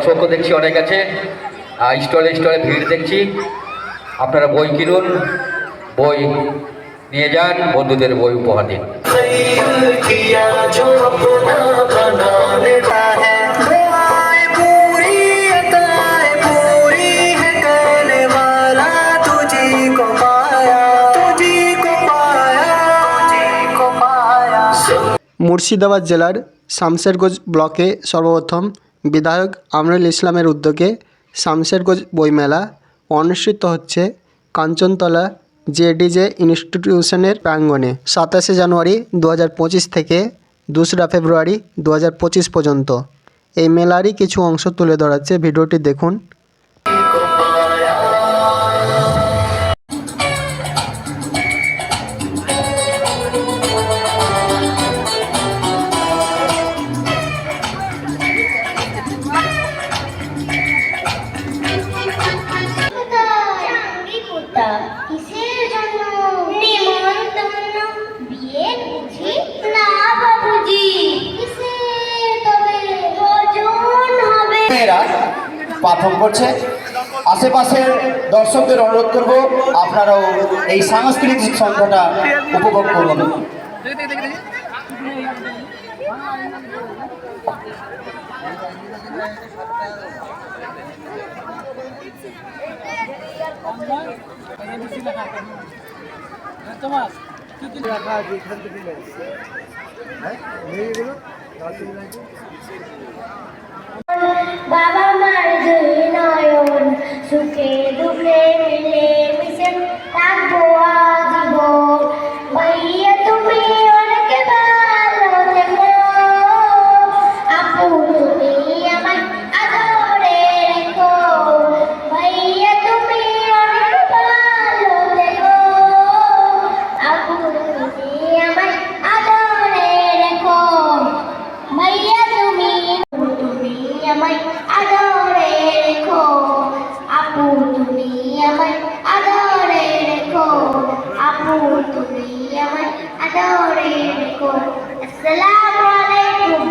দর্শকও দেখছি অনেক আছে, স্টলে স্টলে ভিড় দেখছি। আপনারা বই কিনুন, বই নিয়ে যান, বন্ধুদের বই উপহার দিন। মুর্শিদাবাদ জেলার শামশেরগঞ্জ ব্লকে সর্বপ্রথম বিধায়ক আমিনুল ইসলামের উদ্যোগে শামশেরগঞ্জ বইমেলা অনুষ্ঠিত হচ্ছে কাঞ্চনতলা জেডিজে ইনস্টিটিউশনের প্রাঙ্গণে 27শে জানুয়ারি 2025 থেকে 2রা ফেব্রুয়ারি 2025 পর্যন্ত। এই মেলারই কিছু অংশ তুলে ধরাচ্ছে, ভিডিওটি দেখুন। পাঠন করছে। আশেপাশের দর্শকদের অনুরোধ করব আপনারাও এই সাংস্কৃতিক সন্ধ্যাটা উপভোগ করুন। বাবা মার দুই নয়ন সুখে দুঃখে মিলে মিশে থাকবো আজীবন। ভাইয়া তুমি অনেক ভালো থেকো, আপু তুমি আমায় আদরে রেখো। ভাইয়া তুমি অনেক ভালো থেকো, আপু তুমি আমায় আদরে রেখো। ভাইয়া তুমি আমায় আদরে রেখো, আপু তুমি আমায় আদরে রেখো, আপু তুমি আমায় আদরে রেখো। আসসালামু আলাইকুম।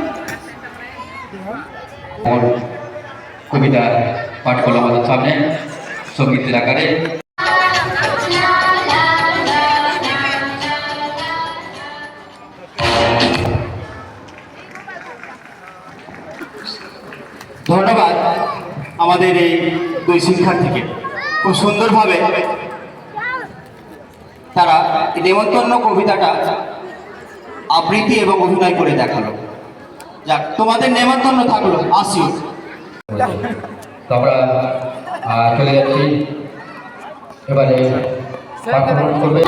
কবিতা পাঠ করলো আমাদের সামনে সঙ্গীতের আকারে। ধন্যবাদ আমাদের এই দুই শিক্ষার্থীকে, খুব সুন্দরভাবে তারা নেমন্তন্ন কবিতাটা আবৃত্তি এবং অভিনয় করে দেখালো। যাক, তোমাদের নেমন্তন্ন থাকলো, আসিও। আমরা চলে যাচ্ছি এবারে পাঠ্যক্রম করবে।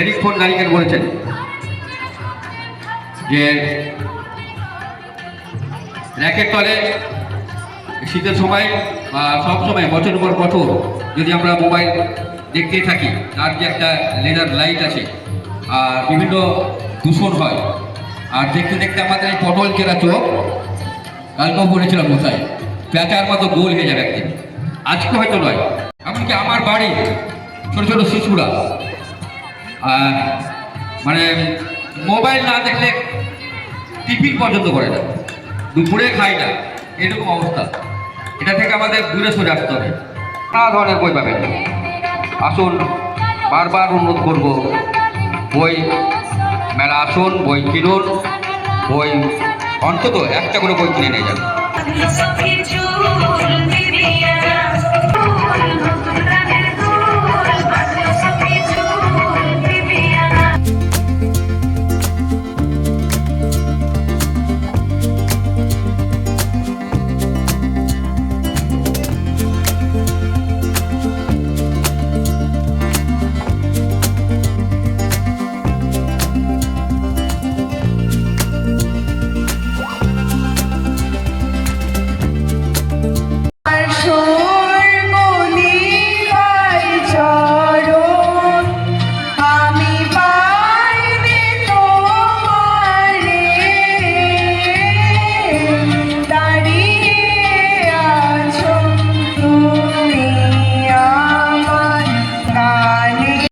এরিক ফোন গারিকেন বলেছেন যে র্যাকের তলে শীতের সময় সব সময় বছর পর বছর যদি আমরা মোবাইল দেখতে থাকি, তার যে একটা লেজার লাইট আছে আর বিভিন্ন দূষণ হয়, আর দেখতে দেখতে আমাদের এই পটল চেরা চোখ, কালকেও বলেছিলাম মশাই, প্যাঁচার মতো গোল হয়ে যাবে একদিন। আজকে হয়তো নয়, এমনকি আমার বাড়ি ছোট ছোট শিশুরা মানে মোবাইল না দেখলে টিফিন পর্যন্ত করে না, দুপুরে খায় না, এরকম অবস্থা। এটা থেকে আমাদের দূরে সরে আসতে হবে। নানা ধরনের বই পাবেন, আসুন, বারবার অনুরোধ করবো, বই মেলা আসুন, বই কিনুন, বই অন্তত একটা করে বই কিনে নিয়ে যান।